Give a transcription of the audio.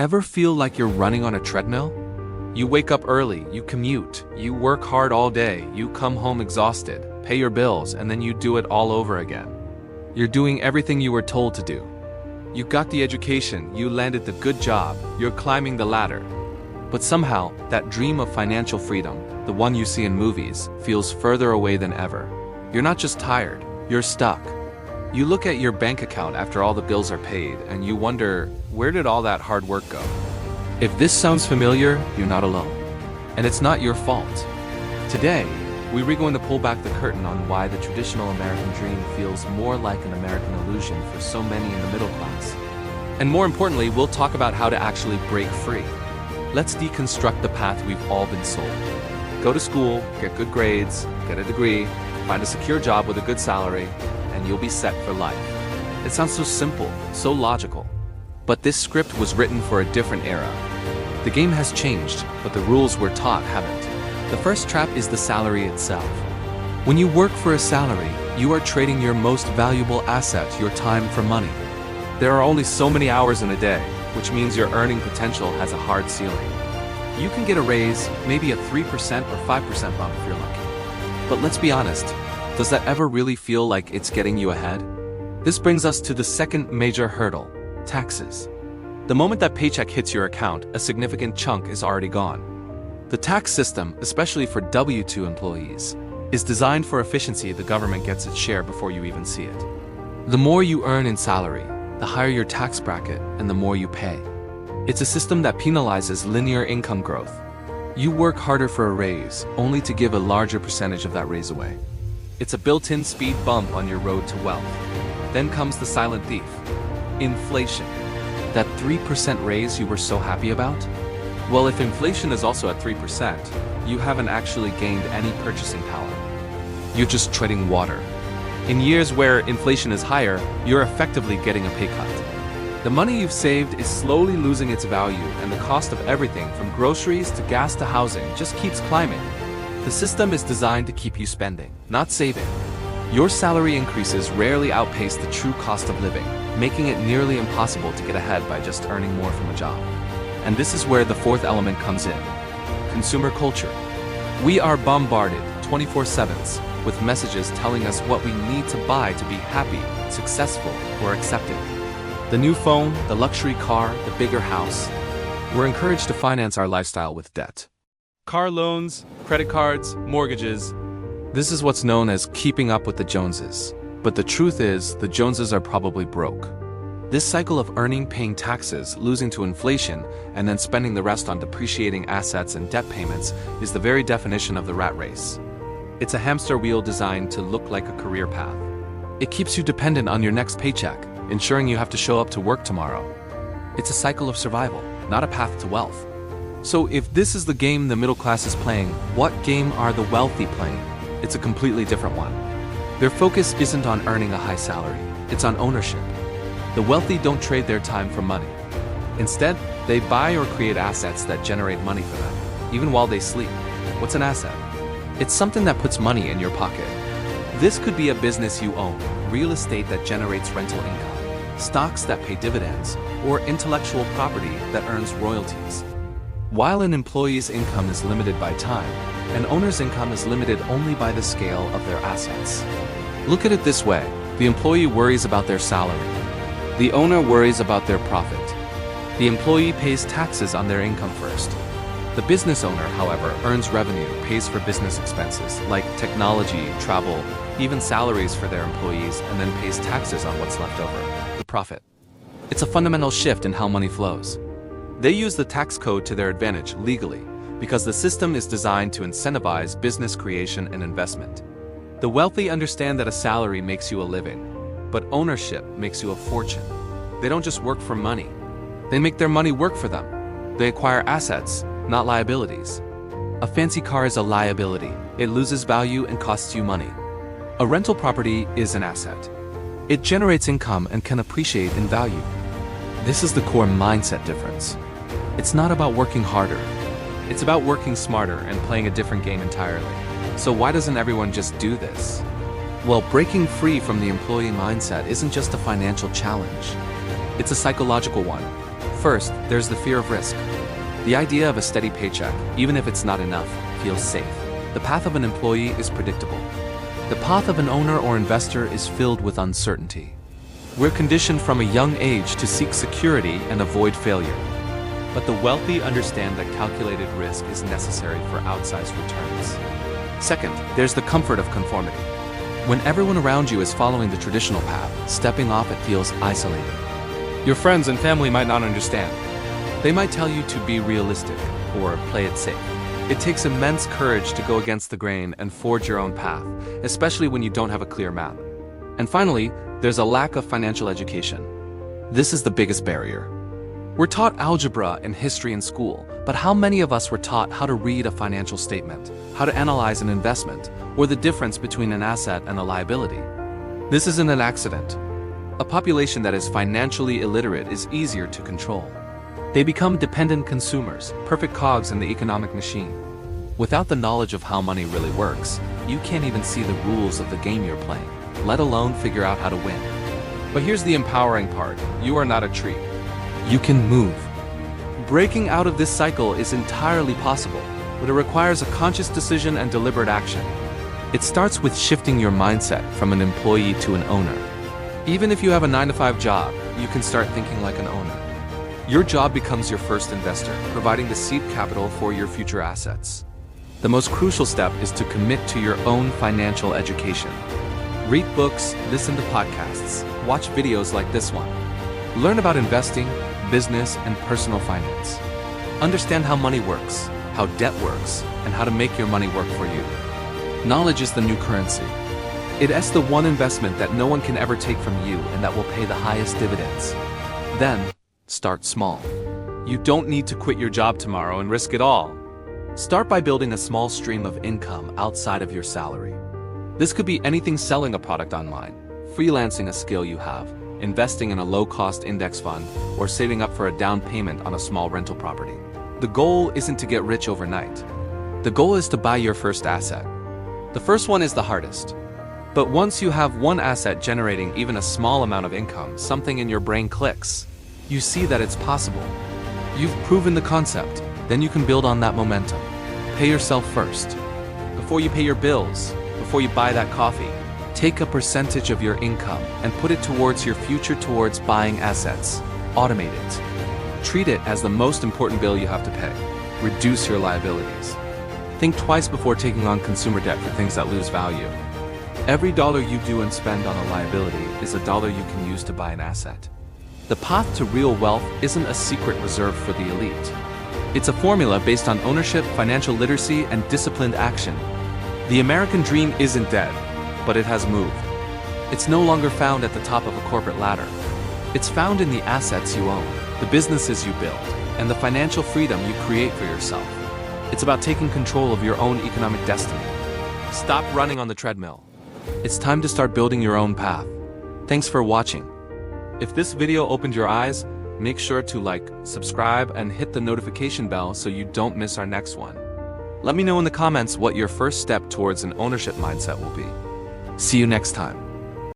Ever feel like you're running on a treadmill? You wake up early, you commute, you work hard all day, you come home exhausted, pay your bills, and then you do it all over again. You're doing everything you were told to do. You got the education, you landed the good job, you're climbing the ladder. But somehow, that dream of financial freedom, the one you see in movies, feels further away than ever. You're not just tired, you're stuck. You look at your bank account after all the bills are paid, and you wonder, where did all that hard work go? If this sounds familiar, you're not alone. And it's not your fault. Today, we're going to pull back the curtain on why the traditional American dream feels more like an American illusion for so many in the middle class. And more importantly, we'll talk about how to actually break free. Let's deconstruct the path we've all been sold. Go to school, get good grades, get a degree, find a secure job with a good salary, and you'll be set for life. It sounds so simple, so logical. But this script was written for a different era. The game has changed, but the rules we're taught haven't. The first trap is the salary itself. When you work for a salary, you are trading your most valuable asset, your time, for money. There are only so many hours in a day, which means your earning potential has a hard ceiling. You can get a raise, maybe a 3% or 5% bump if you're lucky. But let's be honest, does that ever really feel like it's getting you ahead? This brings us to the second major hurdle: taxes. The moment that paycheck hits your account, a significant chunk is already gone. The tax system, especially for W-2 employees, is designed for efficiency. The government gets its share before you even see it. The more you earn in salary, the higher your tax bracket and the more you pay. It's a system that penalizes linear income growth. You work harder for a raise, only to give a larger percentage of that raise away. It's a built-in speed bump on your road to wealth. Then comes the silent thief: inflation. That 3% raise you were so happy about? Well, if inflation is also at 3%, you haven't actually gained any purchasing power. You're just treading water. In years where inflation is higher, you're effectively getting a pay cut. The money you've saved is slowly losing its value, and the cost of everything from groceries to gas to housing just keeps climbing. The system is designed to keep you spending, not saving. Your salary increases rarely outpace the true cost of living, making it nearly impossible to get ahead by just earning more from a job. And this is where the fourth element comes in: consumer culture. We are bombarded 24/7 with messages telling us what we need to buy to be happy, successful, or accepted. The new phone, the luxury car, the bigger house. We're encouraged to finance our lifestyle with debt. Car loans, credit cards, mortgages. This is what's known as keeping up with the Joneses. But the truth is, the Joneses are probably broke. This cycle of earning, paying taxes, losing to inflation, and then spending the rest on depreciating assets and debt payments is the very definition of the rat race. It's a hamster wheel designed to look like a career path. It keeps you dependent on your next paycheck, ensuring you have to show up to work tomorrow. It's a cycle of survival, not a path to wealth. So if this is the game the middle class is playing, what game are the wealthy playing? It's a completely different one. Their focus isn't on earning a high salary, it's on ownership. The wealthy don't trade their time for money. Instead, they buy or create assets that generate money for them, even while they sleep. What's an asset? It's something that puts money in your pocket. This could be a business you own, real estate that generates rental income, stocks that pay dividends, or intellectual property that earns royalties. While an employee's income is limited by time, an owner's income is limited only by the scale of their assets. Look at it this way: the employee worries about their salary. The owner worries about their profit. The employee pays taxes on their income first. The business owner, however, earns revenue, pays for business expenses like technology, travel, even salaries for their employees, and then pays taxes on what's left over, the profit. It's a fundamental shift in how money flows. They use the tax code to their advantage legally, because the system is designed to incentivize business creation and investment. The wealthy understand that a salary makes you a living, but ownership makes you a fortune. They don't just work for money. They make their money work for them. They acquire assets, not liabilities. A fancy car is a liability. It loses value and costs you money. A rental property is an asset. It generates income and can appreciate in value. This is the core mindset difference. It's not about working harder. It's about working smarter and playing a different game entirely. So why doesn't everyone just do this? Well, breaking free from the employee mindset isn't just a financial challenge. It's a psychological one. First, there's the fear of risk. The idea of a steady paycheck, even if it's not enough, feels safe. The path of an employee is predictable. The path of an owner or investor is filled with uncertainty. We're conditioned from a young age to seek security and avoid failure. But the wealthy understand that calculated risk is necessary for outsized returns. Second, there's the comfort of conformity. When everyone around you is following the traditional path, stepping off it feels isolating. Your friends and family might not understand. They might tell you to be realistic or play it safe. It takes immense courage to go against the grain and forge your own path, especially when you don't have a clear map. And finally, there's a lack of financial education. This is the biggest barrier. We're taught algebra and history in school, but how many of us were taught how to read a financial statement, how to analyze an investment, or the difference between an asset and a liability? This isn't an accident. A population that is financially illiterate is easier to control. They become dependent consumers, perfect cogs in the economic machine. Without the knowledge of how money really works, you can't even see the rules of the game you're playing, let alone figure out how to win. But here's the empowering part: you are not a tree. You can move. Breaking out of this cycle is entirely possible, but it requires a conscious decision and deliberate action. It starts with shifting your mindset from an employee to an owner. Even if you have a 9-to-5 job, you can start thinking like an owner. Your job becomes your first investor, providing the seed capital for your future assets. The most crucial step is to commit to your own financial education. Read books, listen to podcasts, watch videos like this one. Learn about investing, business, and personal finance. Understand how money works, how debt works, and how to make your money work for you. Knowledge is the new currency. It's the one investment that no one can ever take from you and that will pay the highest dividends. Then, start small. You don't need to quit your job tomorrow and risk it all. Start by building a small stream of income outside of your salary. This could be anything: selling a product online, freelancing a skill you have, investing in a low-cost index fund, or saving up for a down payment on a small rental property. The goal isn't to get rich overnight. The goal is to buy your first asset. The first one is the hardest. But once you have one asset generating even a small amount of income, something in your brain clicks. You see that it's possible. You've proven the concept, then you can build on that momentum. Pay yourself first. Before you pay your bills, before you buy that coffee, take a percentage of your income and put it towards your future, towards buying assets. Automate it. Treat it as the most important bill you have to pay. Reduce your liabilities. Think twice before taking on consumer debt for things that lose value. Every dollar you do and spend on a liability is a dollar you can use to buy an asset. The path to real wealth isn't a secret reserved for the elite. It's a formula based on ownership, financial literacy, and disciplined action. The American dream isn't dead, but it has moved. It's no longer found at the top of a corporate ladder. It's found in the assets you own, the businesses you build, and the financial freedom you create for yourself. It's about taking control of your own economic destiny. Stop running on the treadmill. It's time to start building your own path. Thanks for watching. If this video opened your eyes, make sure to like, subscribe, and hit the notification bell so you don't miss our next one. Let me know in the comments what your first step towards an ownership mindset will be. See you next time.